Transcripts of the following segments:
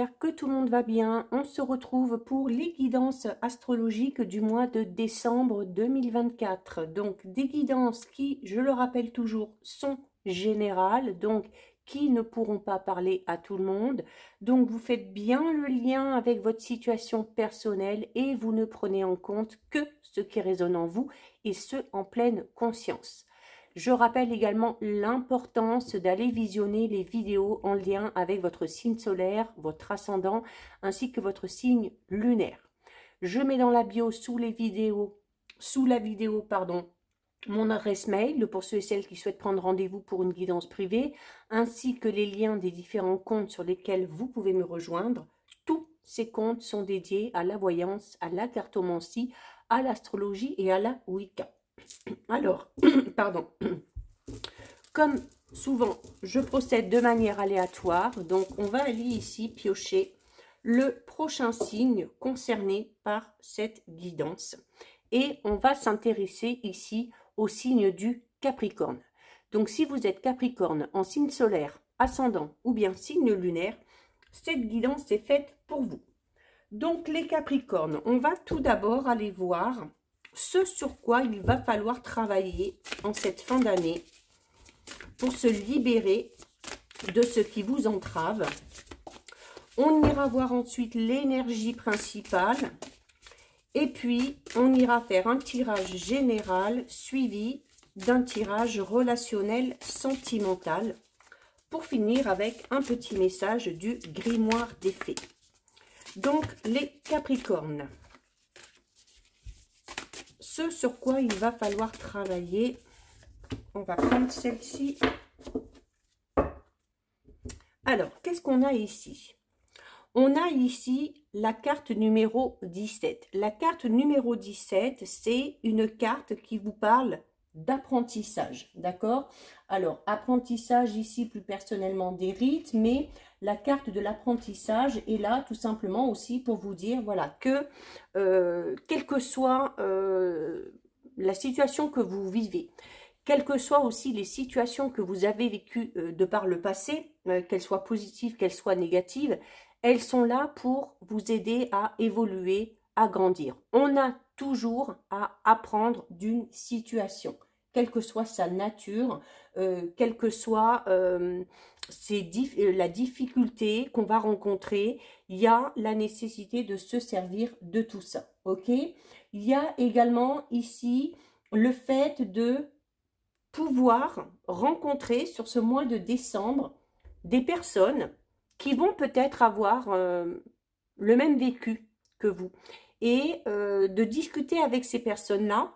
j'espère que tout le monde va bien. On se retrouve pour les guidances astrologiques du mois de décembre 2024. Donc des guidances qui, je le rappelle toujours, sont générales, donc qui ne pourront pas parler à tout le monde. Donc vous faites bien le lien avec votre situation personnelle et vous ne prenez en compte que ce qui résonne en vous et ce en pleine conscience. Je rappelle également l'importance d'aller visionner les vidéos en lien avec votre signe solaire, votre ascendant, ainsi que votre signe lunaire. Je mets dans la bio sous la vidéo, mon adresse mail pour ceux et celles qui souhaitent prendre rendez-vous pour une guidance privée, ainsi que les liens des différents comptes sur lesquels vous pouvez me rejoindre. Tous ces comptes sont dédiés à la voyance, à la cartomancie, à l'astrologie et à la Wicca. Alors, pardon, comme souvent, je procède de manière aléatoire, donc on va aller ici piocher le prochain signe concerné par cette guidance. Et on va s'intéresser ici au signe du Capricorne. Donc si vous êtes Capricorne en signe solaire, ascendant ou bien signe lunaire, cette guidance est faite pour vous. Donc les Capricornes, on va tout d'abord aller voir ce sur quoi il va falloir travailler en cette fin d'année pour se libérer de ce qui vous entrave. On ira voir ensuite l'énergie principale et puis on ira faire un tirage général suivi d'un tirage relationnel sentimental pour finir avec un petit message du grimoire des fées. Donc les Capricornes, ce sur quoi il va falloir travailler, on va prendre celle-ci. Alors, qu'est-ce qu'on a ici? On a ici la carte numéro 17. La carte numéro 17, c'est une carte qui vous parle d'apprentissage, d'accord? Alors, apprentissage ici plus personnellement des rites, mais la carte de l'apprentissage est là tout simplement aussi pour vous dire, voilà, que quelle que soit la situation que vous vivez, quelles que soient aussi les situations que vous avez vécues de par le passé, qu'elles soient positives, qu'elles soient négatives, elles sont là pour vous aider à évoluer, à grandir. On a toujours à apprendre d'une situation, quelle que soit sa nature, quelle que soit la difficulté qu'on va rencontrer, il y a la nécessité de se servir de tout ça, ok? Il y a également ici le fait de pouvoir rencontrer sur ce mois de décembre des personnes qui vont peut-être avoir le même vécu que vous et de discuter avec ces personnes-là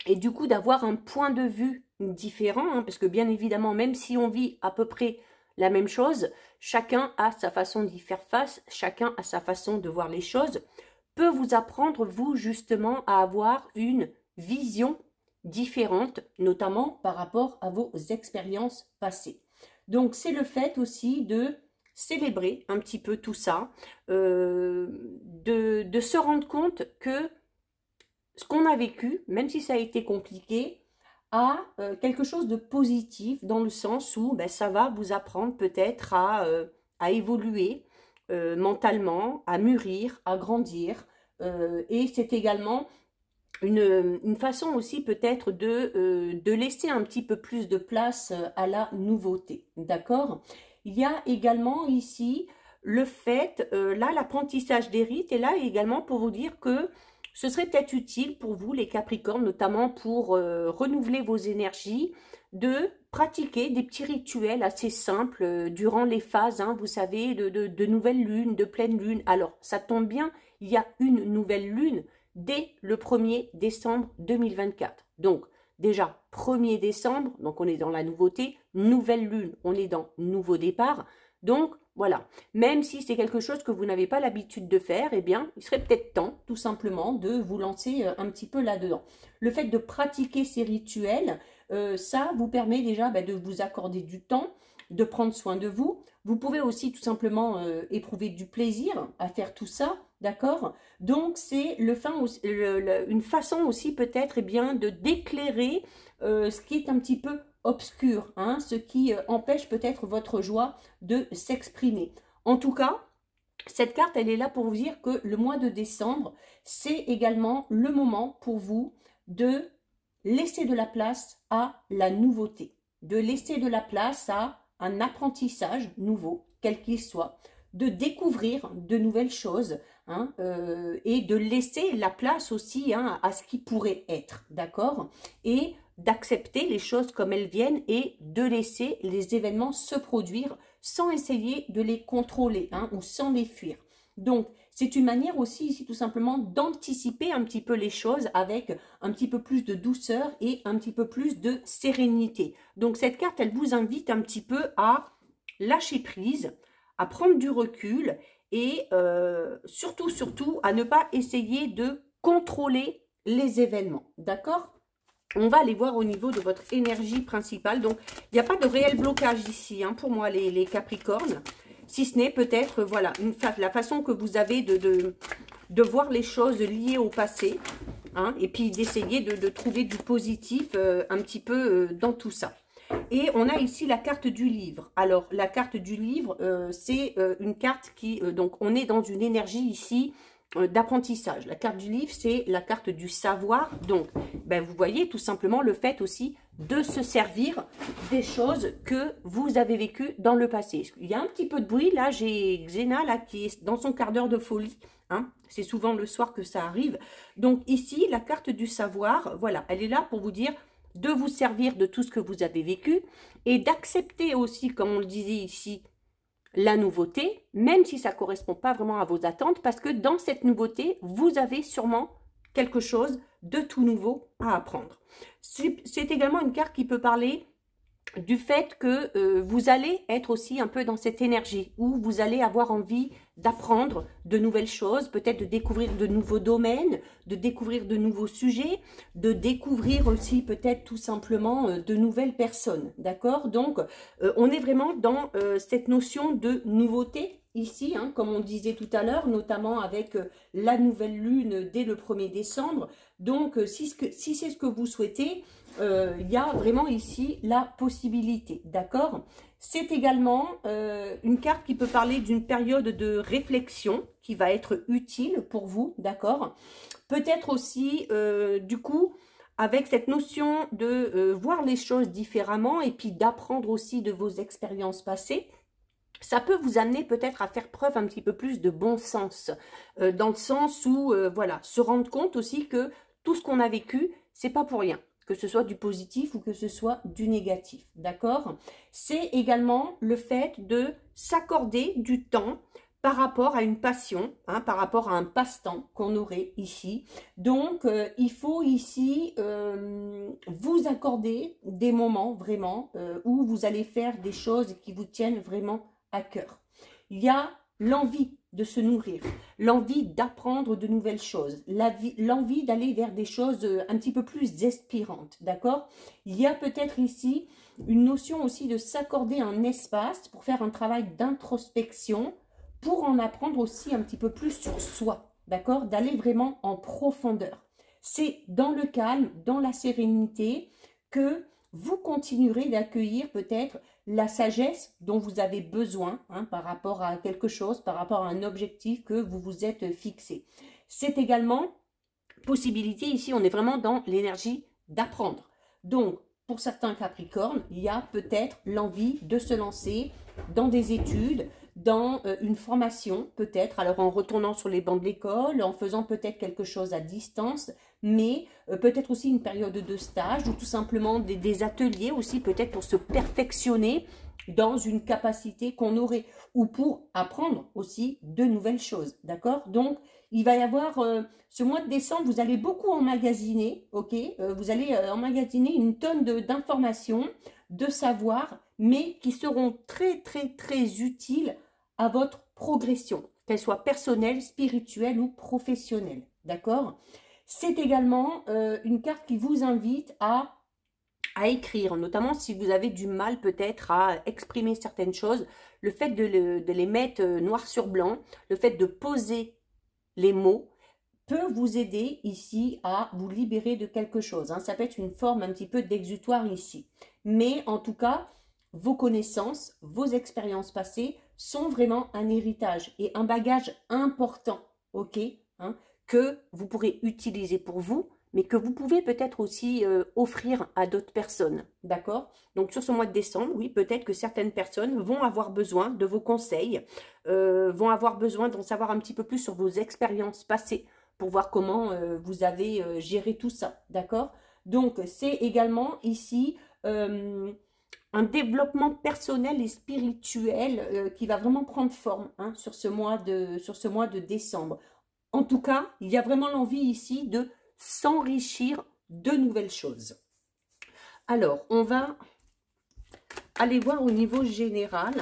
et du coup d'avoir un point de vue différent, hein, parce que bien évidemment, même si on vit à peu près la même chose, chacun a sa façon d'y faire face, chacun a sa façon de voir les choses, peut vous apprendre, vous, justement, à avoir une vision différente, notamment par rapport à vos expériences passées. Donc, c'est le fait aussi de célébrer un petit peu tout ça, de se rendre compte que ce qu'on a vécu, même si ça a été compliqué, a quelque chose de positif dans le sens où ça va vous apprendre peut-être à évoluer mentalement, à mûrir, à grandir. Et c'est également une façon aussi peut-être de laisser un petit peu plus de place à la nouveauté. D'accord? Il y a également ici le fait, là l'apprentissage des rites est là également pour vous dire que ce serait peut-être utile pour vous, les Capricornes, notamment pour renouveler vos énergies, de pratiquer des petits rituels assez simples durant les phases, hein, vous savez, de nouvelle lune, de pleine lune. Alors, ça tombe bien, il y a une nouvelle lune dès le 1er décembre 2024. Donc, déjà, 1er décembre, donc on est dans la nouveauté, nouvelle lune, on est dans nouveau départ. Donc, voilà, même si c'est quelque chose que vous n'avez pas l'habitude de faire, eh bien, il serait peut-être temps, tout simplement, de vous lancer un petit peu là-dedans. Le fait de pratiquer ces rituels, ça vous permet déjà de vous accorder du temps, de prendre soin de vous. Vous pouvez aussi tout simplement éprouver du plaisir à faire tout ça, d'accord? Donc, c'est une façon aussi peut-être de d'éclairer ce qui est un petit peu obscur, hein, ce qui empêche peut-être votre joie de s'exprimer. En tout cas, Cette carte, elle est là pour vous dire que le mois de décembre, c'est également le moment pour vous de laisser de la place à la nouveauté, de laisser de la place à un apprentissage nouveau, quel qu'il soit, de découvrir de nouvelles choses, hein, et de laisser la place aussi, hein, à ce qui pourrait être, d'accord? Et d'accepter les choses comme elles viennent et de laisser les événements se produire sans essayer de les contrôler, hein, ou sans les fuir. Donc, c'est une manière aussi ici tout simplement d'anticiper un petit peu les choses avec un petit peu plus de douceur et un petit peu plus de sérénité. Donc, cette carte, elle vous invite un petit peu à lâcher prise, à prendre du recul et surtout, à ne pas essayer de contrôler les événements. D'accord? On va aller voir au niveau de votre énergie principale. Donc, il n'y a pas de réel blocage ici, hein, pour moi, les Capricornes. Si ce n'est peut-être, voilà, la façon que vous avez de voir les choses liées au passé. Hein, et puis d'essayer de trouver du positif un petit peu dans tout ça. Et on a ici la carte du livre. Alors, la carte du livre, c'est une carte qui... donc, on est dans une énergie ici d'apprentissage. La carte du livre, c'est la carte du savoir. Donc, ben, vous voyez tout simplement le fait aussi de se servir des choses que vous avez vécues dans le passé. Il y a un petit peu de bruit. Là, j'ai Xena là, qui est dans son quart d'heure de folie. Hein, c'est souvent le soir que ça arrive. Donc, ici, la carte du savoir, voilà, elle est là pour vous dire de vous servir de tout ce que vous avez vécu et d'accepter aussi, comme on le disait ici, la nouveauté, même si ça ne correspond pas vraiment à vos attentes, parce que dans cette nouveauté, vous avez sûrement quelque chose de tout nouveau à apprendre. C'est également une carte qui peut parler du fait que vous allez être aussi un peu dans cette énergie où vous allez avoir envie d'apprendre de nouvelles choses, peut-être de découvrir de nouveaux domaines, de découvrir de nouveaux sujets, de découvrir aussi peut-être tout simplement de nouvelles personnes, d'accord? Donc, on est vraiment dans cette notion de nouveauté ici, hein, comme on disait tout à l'heure, notamment avec la nouvelle lune dès le 1er décembre. Donc, si c'est ce que vous souhaitez, il y a vraiment ici la possibilité, d'accord? C'est également une carte qui peut parler d'une période de réflexion qui va être utile pour vous, d'accord? Peut-être aussi, du coup, avec cette notion de voir les choses différemment et puis d'apprendre aussi de vos expériences passées. Ça peut vous amener peut-être à faire preuve un petit peu plus de bon sens, dans le sens où, voilà, se rendre compte aussi que tout ce qu'on a vécu, c'est pas pour rien, que ce soit du positif ou que ce soit du négatif, d'accord? C'est également le fait de s'accorder du temps par rapport à une passion, hein, par rapport à un passe-temps qu'on aurait ici. Donc, il faut ici vous accorder des moments vraiment où vous allez faire des choses qui vous tiennent vraiment à cœur. Il y a l'envie de se nourrir, l'envie d'apprendre de nouvelles choses, l'envie d'aller vers des choses un petit peu plus inspirantes, d'accord? Il y a peut-être ici une notion aussi de s'accorder un espace pour faire un travail d'introspection, pour en apprendre aussi un petit peu plus sur soi, d'accord? D'aller vraiment en profondeur. C'est dans le calme, dans la sérénité que vous continuerez d'accueillir peut-être la sagesse dont vous avez besoin, hein, par rapport à quelque chose, par rapport à un objectif que vous vous êtes fixé. C'est également possibilité, ici on est vraiment dans l'énergie d'apprendre. Donc, pour certains Capricornes, il y a peut-être l'envie de se lancer dans des études, dans une formation peut-être, alors en retournant sur les bancs de l'école, en faisant peut-être quelque chose à distance, mais peut-être aussi une période de stage ou tout simplement des ateliers aussi peut-être pour se perfectionner dans une capacité qu'on aurait ou pour apprendre aussi de nouvelles choses, d'accord? Donc, il va y avoir, ce mois de décembre, vous allez beaucoup emmagasiner, ok? Vous allez emmagasiner une tonne d'informations, de savoir, mais qui seront très, très, très utiles à votre progression, qu'elle soit personnelle, spirituelle ou professionnelle, d'accord? C'est également une carte qui vous invite à écrire, notamment si vous avez du mal peut-être à exprimer certaines choses, le fait de les mettre noir sur blanc, le fait de poser les mots peut vous aider ici à vous libérer de quelque chose. Hein. Ça peut être une forme un petit peu d'exutoire ici. Mais en tout cas, vos connaissances, vos expériences passées sont vraiment un héritage et un bagage important, ok, hein, que vous pourrez utiliser pour vous, mais que vous pouvez peut-être aussi offrir à d'autres personnes, d'accord? Donc sur ce mois de décembre, oui, peut-être que certaines personnes vont avoir besoin de vos conseils, vont avoir besoin d'en savoir un petit peu plus sur vos expériences passées, pour voir comment vous avez géré tout ça, d'accord? Donc, c'est également ici un développement personnel et spirituel qui va vraiment prendre forme hein, sur ce mois de décembre. En tout cas, il y a vraiment l'envie ici de s'enrichir de nouvelles choses. Alors, on va aller voir au niveau général.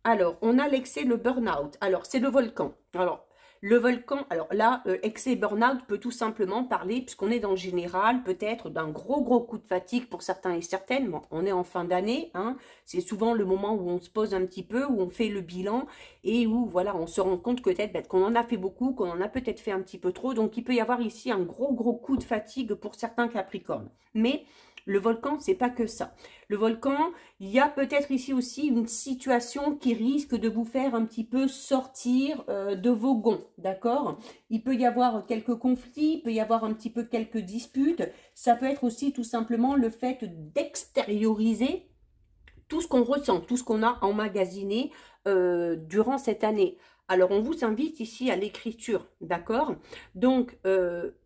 Alors, on a l'excès, le burn-out. Alors, c'est le volcan. Alors, le volcan, alors là, excès burn-out peut tout simplement parler, puisqu'on est dans le général, peut-être d'un gros coup de fatigue pour certains et certaines. Bon, on est en fin d'année, hein, c'est souvent le moment où on se pose un petit peu, où on fait le bilan et où, voilà, on se rend compte peut-être qu'on en a fait beaucoup, qu'on en a peut-être fait un petit peu trop. Donc, il peut y avoir ici un gros coup de fatigue pour certains Capricornes. Mais le volcan, c'est pas que ça. Le volcan, il y a peut-être ici aussi une situation qui risque de vous faire un petit peu sortir de vos gonds, d'accord? Il peut y avoir quelques conflits, il peut y avoir un petit peu quelques disputes. Ça peut être aussi tout simplement le fait d'extérioriser tout ce qu'on ressent, tout ce qu'on a emmagasiné durant cette année. Alors, on vous invite ici à l'écriture, d'accord? Donc,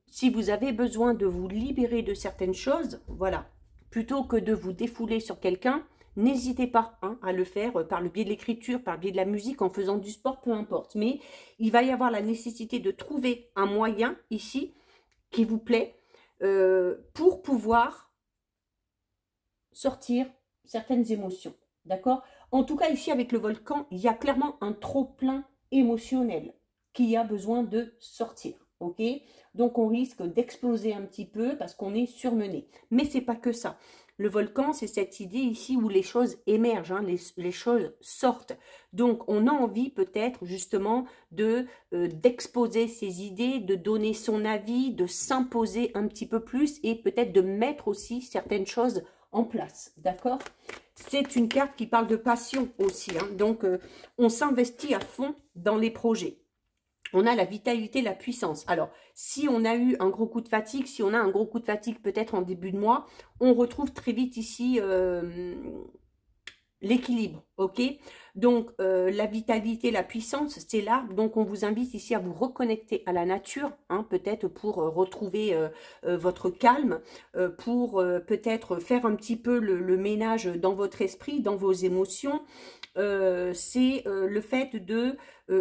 si vous avez besoin de vous libérer de certaines choses, voilà, plutôt que de vous défouler sur quelqu'un, n'hésitez pas hein, à le faire par le biais de l'écriture, par le biais de la musique, en faisant du sport, peu importe. Mais il va y avoir la nécessité de trouver un moyen ici qui vous plaît pour pouvoir sortir certaines émotions, d'accord? En tout cas, ici, avec le volcan, il y a clairement un trop-plein émotionnel qui a besoin de sortir, ok? Donc, on risque d'exploser un petit peu parce qu'on est surmené. Mais c'est pas que ça. Le volcan, c'est cette idée ici où les choses émergent, hein, les choses sortent. Donc, on a envie peut-être justement d'exposer ses idées, de donner son avis, de s'imposer un petit peu plus et peut-être de mettre aussi certaines choses en place, d'accord? C'est une carte qui parle de passion aussi, hein, donc on s'investit à fond dans les projets. On a la vitalité, la puissance. Alors, si on a eu un gros coup de fatigue, si on a un gros coup de fatigue peut-être en début de mois, on retrouve très vite ici l'équilibre, ok? Donc, la vitalité, la puissance, c'est là. Donc, on vous invite ici à vous reconnecter à la nature, hein, peut-être pour retrouver votre calme, pour peut-être faire un petit peu le ménage dans votre esprit, dans vos émotions. C'est le fait de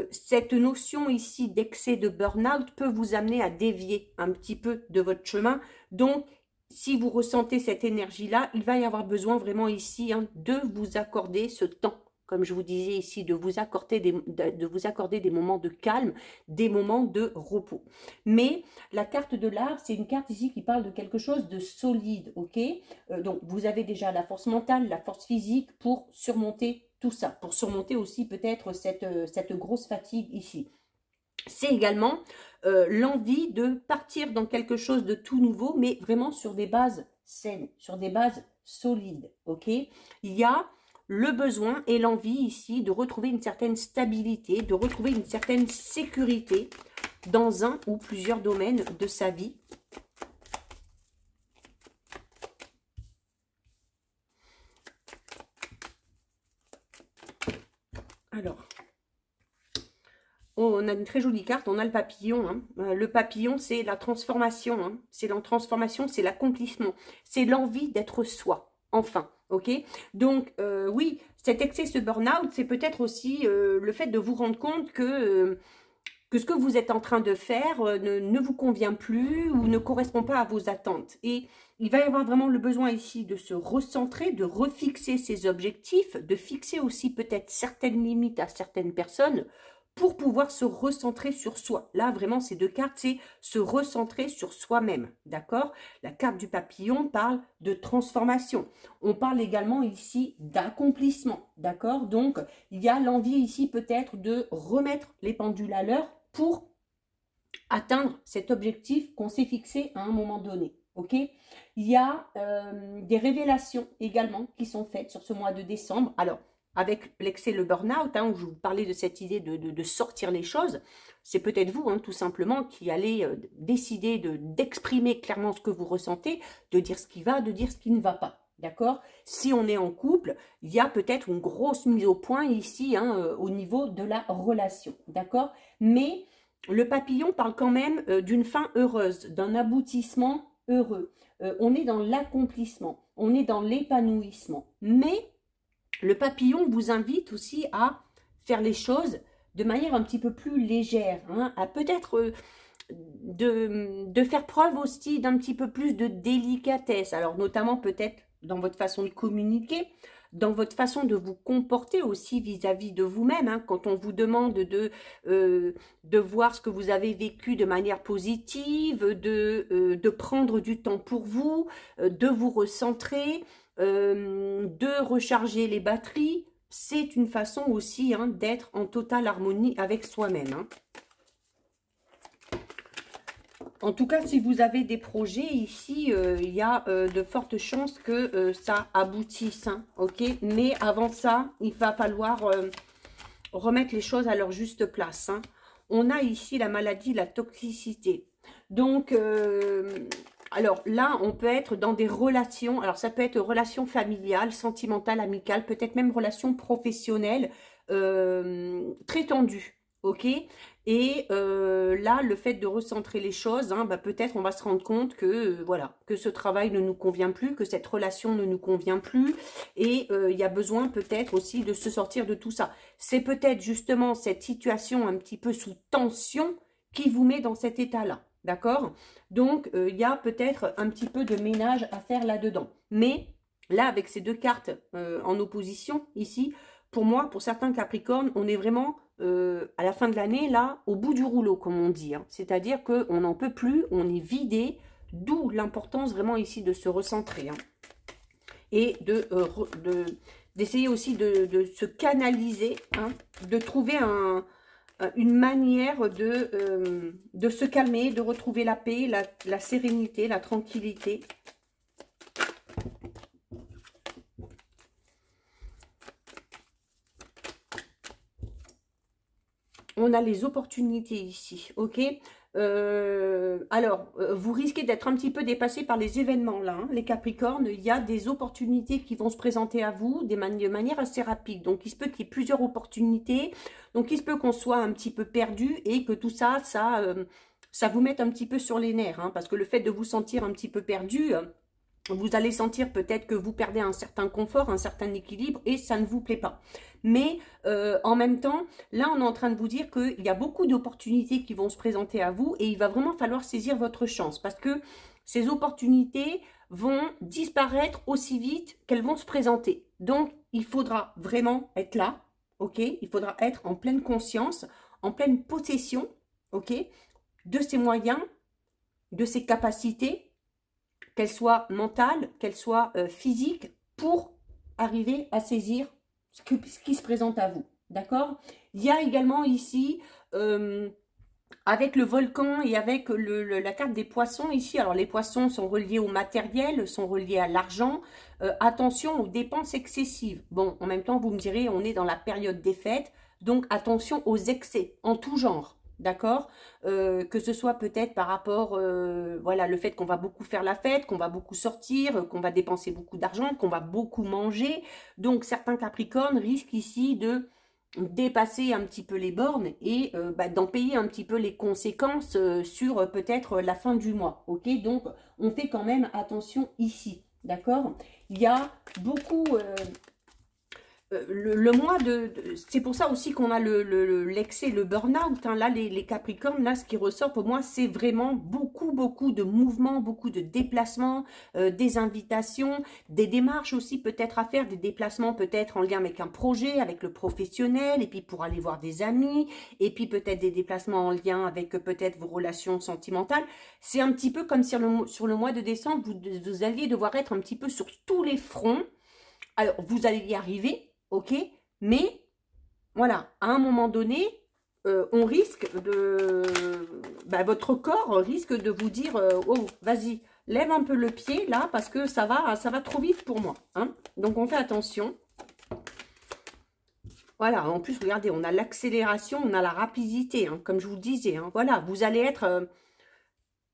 cette notion ici d'excès de burn-out peut vous amener à dévier un petit peu de votre chemin. Donc, si vous ressentez cette énergie-là, il va y avoir besoin vraiment ici hein, de vous accorder ce temps, comme je vous disais ici, de vous accorder des moments de calme, des moments de repos. Mais la carte de l'arbre, c'est une carte ici qui parle de quelque chose de solide, ok? Donc, vous avez déjà la force mentale, la force physique pour surmonter tout ça, pour surmonter aussi peut-être cette grosse fatigue ici. C'est également l'envie de partir dans quelque chose de tout nouveau, mais vraiment sur des bases saines, sur des bases solides, ok? Il y a le besoin et l'envie ici de retrouver une certaine stabilité, de retrouver une certaine sécurité dans un ou plusieurs domaines de sa vie. Alors, on a une très jolie carte, on a le papillon. Hein. Le papillon, c'est la transformation. Hein. C'est la transformation, c'est l'accomplissement. C'est l'envie d'être soi, enfin. Ok? Donc, oui, cet excès, ce burn-out, c'est peut-être aussi le fait de vous rendre compte que ce que vous êtes en train de faire ne vous convient plus ou ne correspond pas à vos attentes. Et il va y avoir vraiment le besoin ici de se recentrer, de refixer ses objectifs, de fixer aussi peut-être certaines limites à certaines personnes pour pouvoir se recentrer sur soi. Là, vraiment, ces deux cartes, c'est se recentrer sur soi-même, d'accord? La carte du papillon parle de transformation. On parle également ici d'accomplissement, d'accord? Donc, il y a l'envie ici peut-être de remettre les pendules à l'heure pour atteindre cet objectif qu'on s'est fixé à un moment donné, ok? Il y a des révélations également qui sont faites sur ce mois de décembre. Alors, avec l'excès, le burn-out, hein, où je vous parlais de cette idée de sortir les choses, c'est peut-être vous, hein, tout simplement, qui allez décider d'exprimer clairement ce que vous ressentez, de dire ce qui va, de dire ce qui ne va pas. D'accord? Si on est en couple, il y a peut-être une grosse mise au point ici, hein, au niveau de la relation. D'accord? Mais le papillon parle quand même d'une fin heureuse, d'un aboutissement heureux. On est dans l'accomplissement, on est dans l'épanouissement. Mais le papillon vous invite aussi à faire les choses de manière un petit peu plus légère, hein, à peut-être de faire preuve aussi d'un petit peu plus de délicatesse. Alors notamment peut-être dans votre façon de communiquer, dans votre façon de vous comporter aussi vis-à-vis de vous-même, hein, quand on vous demande de voir ce que vous avez vécu de manière positive, de prendre du temps pour vous, de vous recentrer, de recharger les batteries. C'est une façon aussi, hein, d'être en totale harmonie avec soi-même, hein. En tout cas, si vous avez des projets ici, il y a de fortes chances que ça aboutisse, hein, ok? Mais avant ça, il va falloir remettre les choses à leur juste place, hein. On a ici la maladie, la toxicité. Donc, alors là, on peut être dans des relations. Alors, ça peut être relations familiales, sentimentales, amicales, peut-être même relations professionnelles très tendues, ok? Et là, le fait de recentrer les choses, hein, bah, peut-être on va se rendre compte que voilà, que ce travail ne nous convient plus, que cette relation ne nous convient plus, et il y a besoin peut-être aussi de se sortir de tout ça. C'est peut-être justement cette situation un petit peu sous tension qui vous met dans cet état-là, d'accord? Donc, il y a peut-être un petit peu de ménage à faire là-dedans. Mais là, avec ces deux cartes en opposition ici, pour moi, pour certains Capricornes, on est vraiment à la fin de l'année, là, au bout du rouleau, comme on dit, hein. C'est-à-dire qu'on n'en peut plus, on est vidé, d'où l'importance vraiment ici de se recentrer, hein. Et d'essayer aussi de se canaliser, hein, de trouver une manière de se calmer, de retrouver la paix, la sérénité, la tranquillité. On a les opportunités ici, ok? Alors, vous risquez d'être un petit peu dépassé par les événements là, hein, les Capricornes. Il y a des opportunités qui vont se présenter à vous de manière assez rapide. Donc, il se peut qu'il y ait plusieurs opportunités. Donc, il se peut qu'on soit un petit peu perdu et que tout ça, ça vous mette un petit peu sur les nerfs, hein, parce que le fait de vous sentir un petit peu perdu, vous allez sentir peut-être que vous perdez un certain confort, un certain équilibre et ça ne vous plaît pas. Mais en même temps, là, on est en train de vous dire qu'il y a beaucoup d'opportunités qui vont se présenter à vous et il va vraiment falloir saisir votre chance parce que ces opportunités vont disparaître aussi vite qu'elles vont se présenter. Donc, il faudra vraiment être là, ok? Il faudra être en pleine conscience, en pleine possession, ok? De ses moyens, de ses capacités, qu'elle soit mentale, qu'elle soit physique, pour arriver à saisir ce qui se présente à vous. D'accord? Il y a également ici, avec le volcan et avec la carte des poissons ici, alors les poissons sont reliés au matériel, sont reliés à l'argent. Attention aux dépenses excessives. Bon, en même temps, vous me direz, on est dans la période des fêtes, donc attention aux excès en tout genre. D'accord, que ce soit peut-être par rapport, voilà, le fait qu'on va beaucoup faire la fête, qu'on va beaucoup sortir, qu'on va dépenser beaucoup d'argent, qu'on va beaucoup manger. Donc, certains Capricornes risquent ici de dépasser un petit peu les bornes et d'en payer un petit peu les conséquences sur peut-être la fin du mois. Ok, donc on fait quand même attention ici. D'accord, il y a beaucoup... le mois c'est pour ça aussi qu'on a l'excès, le burn-out, hein. Là, les Capricornes, là, ce qui ressort pour moi, c'est vraiment beaucoup de mouvements, beaucoup de déplacements, des invitations, des démarches aussi peut-être à faire, des déplacements peut-être en lien avec un projet, avec le professionnel, et puis pour aller voir des amis, et puis peut-être des déplacements en lien avec peut-être vos relations sentimentales. C'est un petit peu comme si sur le mois de décembre, vous alliez devoir être un petit peu sur tous les fronts. Alors, vous allez y arriver, ok, mais voilà, à un moment donné, on risque de... votre corps risque de vous dire, oh, vas-y, lève un peu le pied là parce que ça va trop vite pour moi. Hein. Donc, on fait attention. Voilà, en plus, regardez, on a l'accélération, on a la rapidité, hein, comme je vous le disais. Hein. Voilà, vous allez être...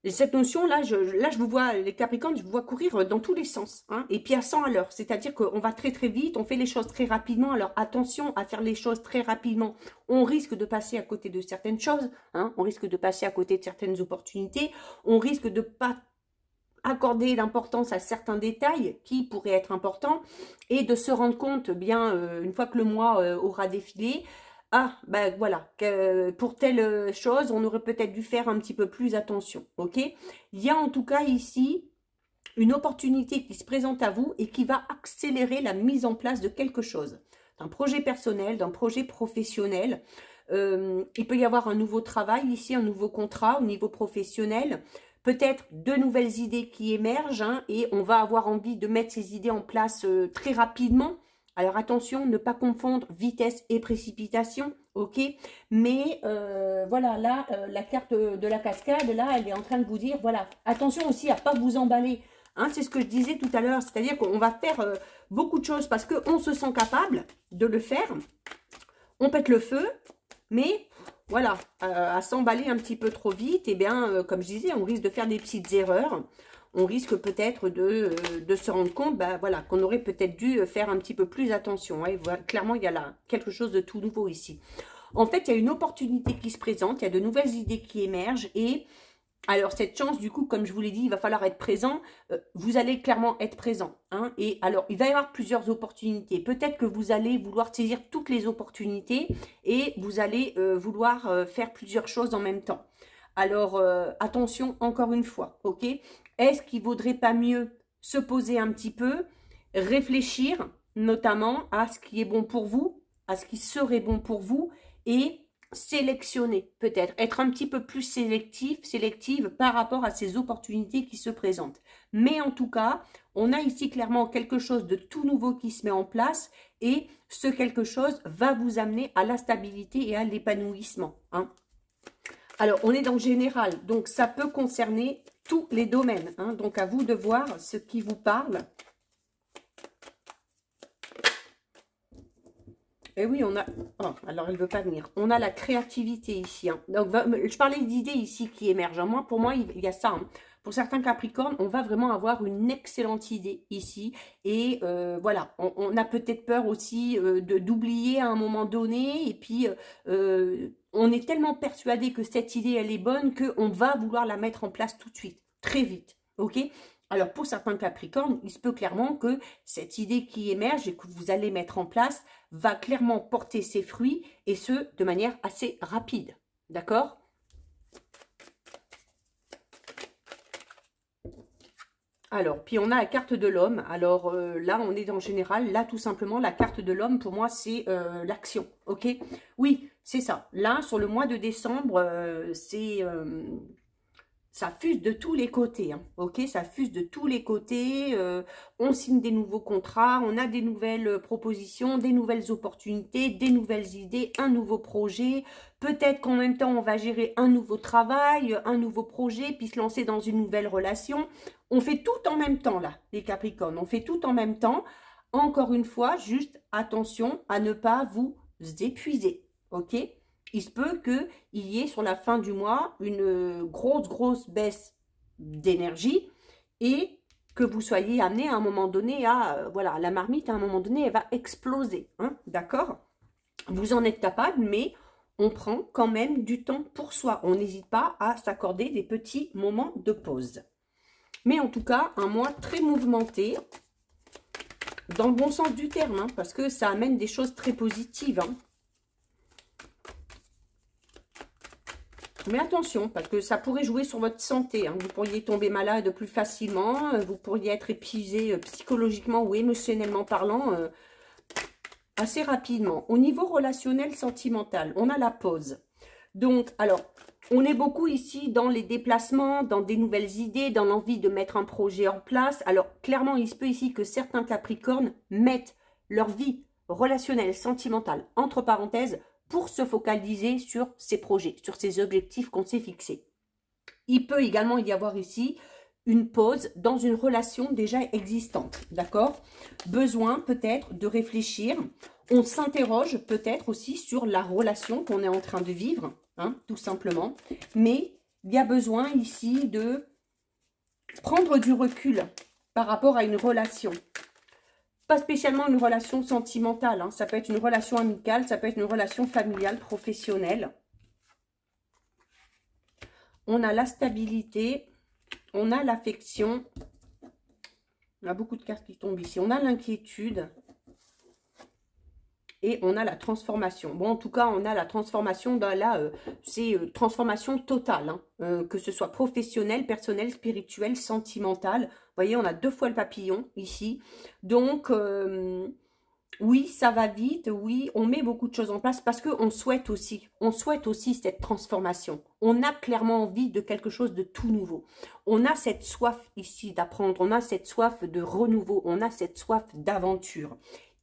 cette notion-là, je vous vois, les Capricornes, je vous vois courir dans tous les sens. Hein, et puis à 100 à l'heure, c'est-à-dire qu'on va très très vite, on fait les choses très rapidement. Alors attention à faire les choses très rapidement. On risque de passer à côté de certaines choses. Hein, on risque de passer à côté de certaines opportunités. On risque de pas accorder l'importance à certains détails qui pourraient être importants et de se rendre compte, bien, une fois que le mois aura défilé, ah, ben voilà, que pour telle chose, on aurait peut-être dû faire un petit peu plus attention, ok? Il y a en tout cas ici une opportunité qui se présente à vous et qui va accélérer la mise en place de quelque chose, d'un projet personnel, d'un projet professionnel. Il peut y avoir un nouveau travail ici, un nouveau contrat au niveau professionnel, peut-être de nouvelles idées qui émergent hein, et on va avoir envie de mettre ces idées en place très rapidement. Alors attention, ne pas confondre vitesse et précipitation, ok? Mais voilà, là, la carte de la cascade, là, elle est en train de vous dire, voilà, attention aussi à ne pas vous emballer. Hein, c'est ce que je disais tout à l'heure, c'est-à-dire qu'on va faire beaucoup de choses parce qu'on se sent capable de le faire. On pète le feu, mais voilà, à s'emballer un petit peu trop vite, et bien, comme je disais, on risque de faire des petites erreurs. On risque peut-être de se rendre compte bah, voilà, qu'on aurait peut-être dû faire un petit peu plus attention. Hein. Voilà, clairement, il y a là quelque chose de tout nouveau ici. En fait, il y a une opportunité qui se présente, il y a de nouvelles idées qui émergent et alors cette chance, du coup, comme je vous l'ai dit, il va falloir être présent. Vous allez clairement être présent. Hein. Et alors, il va y avoir plusieurs opportunités. Peut-être que vous allez vouloir saisir toutes les opportunités et vous allez vouloir faire plusieurs choses en même temps. Alors, attention, encore une fois, ok? Est-ce qu'il ne vaudrait pas mieux se poser un petit peu, réfléchir notamment à ce qui est bon pour vous, à ce qui serait bon pour vous et sélectionner peut-être, être un petit peu plus sélective par rapport à ces opportunités qui se présentent. Mais en tout cas, on a ici clairement quelque chose de tout nouveau qui se met en place et ce quelque chose va vous amener à la stabilité et à l'épanouissement. Hein. Alors, on est dans le général, donc ça peut concerner tous les domaines. Hein, donc, à vous de voir ce qui vous parle. Et oui, on a... Oh, alors, elle ne veut pas venir. On a la créativité ici. Hein. Donc, je parlais d'idées ici qui émergent. Moi, pour moi, il y a ça. Hein. Pour certains Capricornes, on va vraiment avoir une excellente idée ici. Et voilà, on a peut-être peur aussi d'oublier à un moment donné. Et puis, on est tellement persuadé que cette idée, elle est bonne qu'on va vouloir la mettre en place tout de suite, très vite. Ok ? Alors, pour certains Capricornes, il se peut clairement que cette idée qui émerge et que vous allez mettre en place va clairement porter ses fruits et ce, de manière assez rapide. D'accord ? Alors, puis on a la carte de l'homme. Alors là, on est en général, là tout simplement, la carte de l'homme, pour moi, c'est l'action. Ok ? Oui, c'est ça. Là, sur le mois de décembre, c'est... ça fuse de tous les côtés, hein, ok? Ça fuse de tous les côtés, on signe des nouveaux contrats, on a des nouvelles propositions, des nouvelles opportunités, des nouvelles idées, un nouveau projet. Peut-être qu'en même temps, on va gérer un nouveau travail, un nouveau projet, puis se lancer dans une nouvelle relation. On fait tout en même temps, là, les Capricornes, on fait tout en même temps. Encore une fois, juste attention à ne pas vous épuiser, ok? Il se peut qu'il y ait sur la fin du mois une grosse baisse d'énergie et que vous soyez amené à un moment donné à, voilà, la marmite à un moment donné, elle va exploser, hein, d'accord? Vous en êtes capable, mais on prend quand même du temps pour soi. On n'hésite pas à s'accorder des petits moments de pause. Mais en tout cas, un mois très mouvementé, dans le bon sens du terme, hein, parce que ça amène des choses très positives, hein. Mais attention, parce que ça pourrait jouer sur votre santé. Hein. Vous pourriez tomber malade plus facilement. Vous pourriez être épuisé psychologiquement ou émotionnellement parlant assez rapidement. Au niveau relationnel, sentimental, on a la pause. Donc, alors, on est beaucoup ici dans les déplacements, dans des nouvelles idées, dans l'envie de mettre un projet en place. Alors, clairement, il se peut ici que certains Capricornes mettent leur vie relationnelle, sentimentale, entre parenthèses, pour se focaliser sur ses projets, sur ses objectifs qu'on s'est fixés. Il peut également y avoir ici une pause dans une relation déjà existante, d'accord? Besoin peut-être de réfléchir. On s'interroge peut-être aussi sur la relation qu'on est en train de vivre, hein, tout simplement. Mais il y a besoin ici de prendre du recul par rapport à une relation. Pas spécialement une relation sentimentale, hein. Ça peut être une relation amicale, ça peut être une relation familiale, professionnelle. On a la stabilité, on a l'affection. On a beaucoup de cartes qui tombent ici. On a l'inquiétude. Et on a la transformation. Bon, en tout cas, on a la transformation dans là, c'est transformation totale, hein, que ce soit professionnelle, personnelle, spirituelle, sentimentale. Vous voyez, on a 2 fois le papillon ici. Donc, oui, ça va vite, oui, on met beaucoup de choses en place parce qu'on souhaite aussi cette transformation. On a clairement envie de quelque chose de tout nouveau. On a cette soif ici d'apprendre, on a cette soif de renouveau, on a cette soif d'aventure,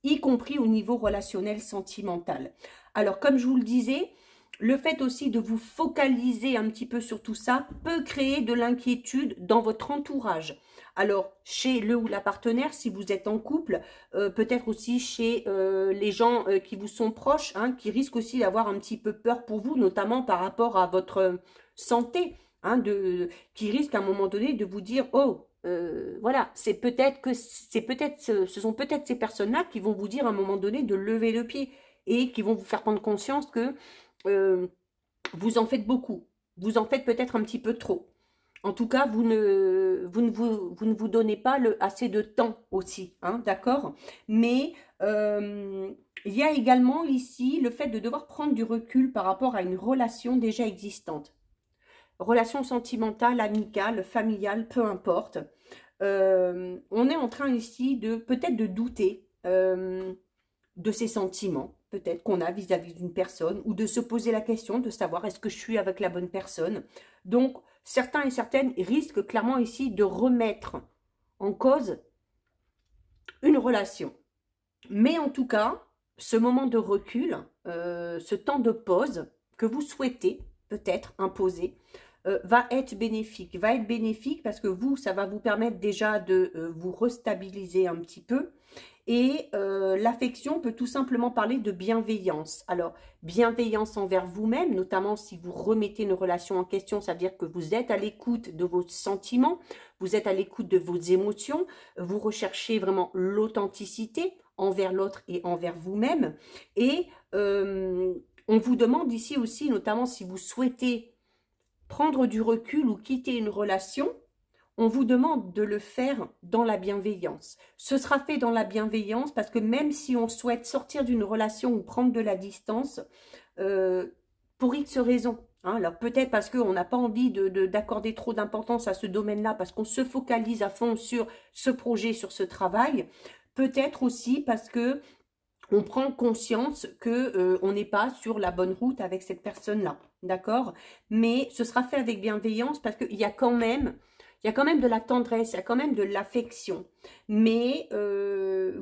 y compris au niveau relationnel, sentimental. Alors, comme je vous le disais, le fait aussi de vous focaliser un petit peu sur tout ça peut créer de l'inquiétude dans votre entourage. Alors, chez le ou la partenaire, si vous êtes en couple, peut-être aussi chez les gens qui vous sont proches, hein, qui risquent aussi d'avoir un petit peu peur pour vous, notamment par rapport à votre santé, hein, qui risquent à un moment donné de vous dire « Oh, voilà, ce sont peut-être ces personnes-là qui vont vous dire à un moment donné de lever le pied et qui vont vous faire prendre conscience que vous en faites beaucoup, vous en faites peut-être un petit peu trop. En tout cas, vous ne vous donnez pas assez de temps aussi, hein, d'accord? Mais il y a également ici le fait de devoir prendre du recul par rapport à une relation déjà existante. Relation sentimentale, amicale, familiale, peu importe. On est en train ici de peut-être de douter de ses sentiments, peut-être qu'on a vis-à-vis d'une personne, ou de se poser la question de savoir est-ce que je suis avec la bonne personne. Donc, certains et certaines risquent clairement ici de remettre en cause une relation. Mais en tout cas, ce moment de recul, ce temps de pause que vous souhaitez peut-être imposer, va être bénéfique. Parce que vous, ça va vous permettre déjà de vous restabiliser un petit peu. Et l'affection peut tout simplement parler de bienveillance. Alors, bienveillance envers vous-même, notamment si vous remettez une relation en question, ça veut dire que vous êtes à l'écoute de vos sentiments, vous êtes à l'écoute de vos émotions, vous recherchez vraiment l'authenticité envers l'autre et envers vous-même. Et on vous demande ici aussi, notamment si vous souhaitez prendre du recul ou quitter une relation, on vous demande de le faire dans la bienveillance. Ce sera fait dans la bienveillance parce que même si on souhaite sortir d'une relation ou prendre de la distance, pour X raisons, hein, alors peut-être parce qu'on n'a pas envie d'accorder trop d'importance à ce domaine-là, parce qu'on se focalise à fond sur ce projet, sur ce travail, peut-être aussi parce que on prend conscience que on n'est pas sur la bonne route avec cette personne-là, d'accord? Mais ce sera fait avec bienveillance parce qu'il y a quand même de la tendresse, il y a quand même de l'affection. Mais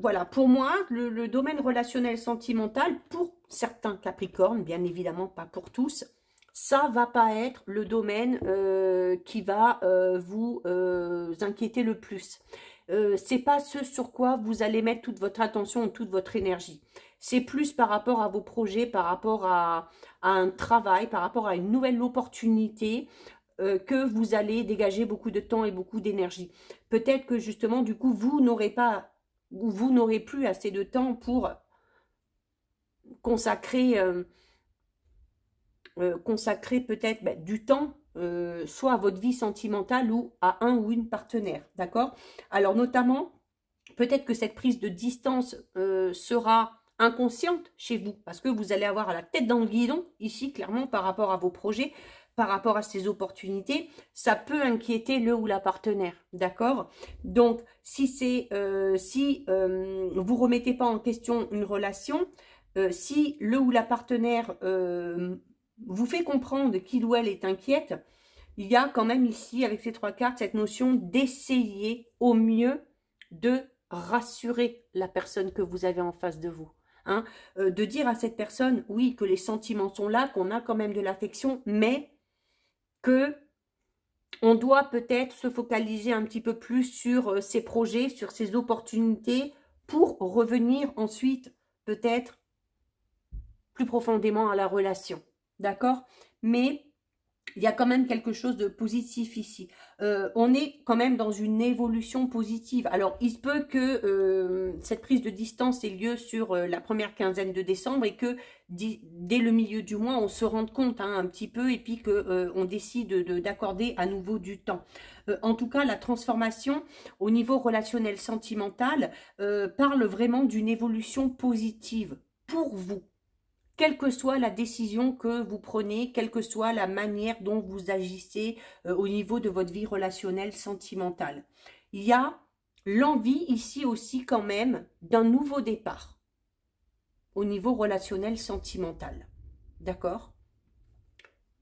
voilà, pour moi, le domaine relationnel sentimental, pour certains Capricornes, bien évidemment pas pour tous, ça va pas être le domaine qui va vous inquiéter le plus. C'est pas ce sur quoi vous allez mettre toute votre attention, toute votre énergie. C'est plus par rapport à vos projets, par rapport à un travail, par rapport à une nouvelle opportunité que vous allez dégager beaucoup de temps et beaucoup d'énergie. Peut-être que justement, du coup, vous n'aurez plus assez de temps pour consacrer peut-être du temps soit à votre vie sentimentale ou à un ou une partenaire, d'accord? Alors notamment, peut-être que cette prise de distance sera inconsciente chez vous, parce que vous allez avoir la tête dans le guidon, ici, clairement, par rapport à vos projets, par rapport à ces opportunités, ça peut inquiéter le ou la partenaire, d'accord? Donc, si vous remettez pas en question une relation, si le ou la partenaire vous fait comprendre qu'il ou elle est inquiète, il y a quand même ici, avec ces 3 cartes, cette notion d'essayer au mieux de rassurer la personne que vous avez en face de vous. Hein, de dire à cette personne, oui, que les sentiments sont là, qu'on a quand même de l'affection, mais que On doit peut-être se focaliser un petit peu plus sur ses projets, sur ses opportunités pour revenir ensuite peut-être plus profondément à la relation. D'accord? Mais il y a quand même quelque chose de positif ici. On est quand même dans une évolution positive. Alors, il se peut que cette prise de distance ait lieu sur la première quinzaine de décembre et que dès le milieu du mois, on se rende compte un petit peu et puis qu'on décide d'accorder à nouveau du temps. En tout cas, la transformation au niveau relationnel sentimental parle vraiment d'une évolution positive pour vous. Quelle que soit la décision que vous prenez, quelle que soit la manière dont vous agissez au niveau de votre vie relationnelle sentimentale. Il y a l'envie ici aussi quand même d'un nouveau départ au niveau relationnel sentimental. D'accord?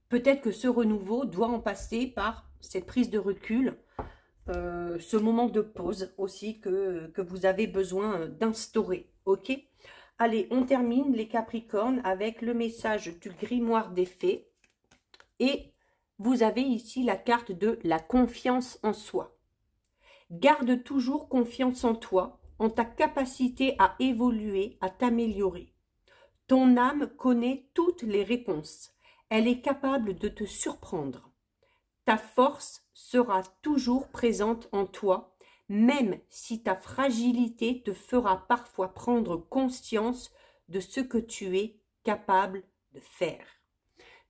Peut-être que ce renouveau doit en passer par cette prise de recul, ce moment de pause aussi que vous avez besoin d'instaurer. Ok? Allez, on termine les Capricornes avec le message du grimoire des fées. Et vous avez ici la carte de la confiance en soi. Garde toujours confiance en toi, en ta capacité à évoluer, à t'améliorer. Ton âme connaît toutes les réponses. Elle est capable de te surprendre. Ta force sera toujours présente en toi, même si ta fragilité te fera parfois prendre conscience de ce que tu es capable de faire.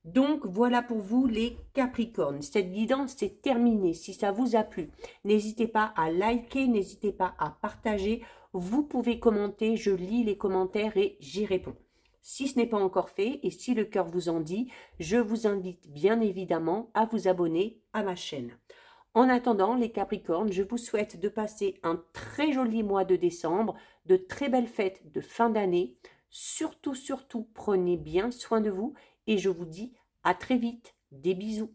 Donc, voilà pour vous les Capricornes. Cette guidance est terminée. Si ça vous a plu, n'hésitez pas à liker, n'hésitez pas à partager. Vous pouvez commenter, je lis les commentaires et j'y réponds. Si ce n'est pas encore fait et si le cœur vous en dit, je vous invite bien évidemment à vous abonner à ma chaîne. En attendant, les Capricornes, je vous souhaite de passer un très joli mois de décembre, de très belles fêtes de fin d'année. Surtout, prenez bien soin de vous et je vous dis à très vite. Des bisous.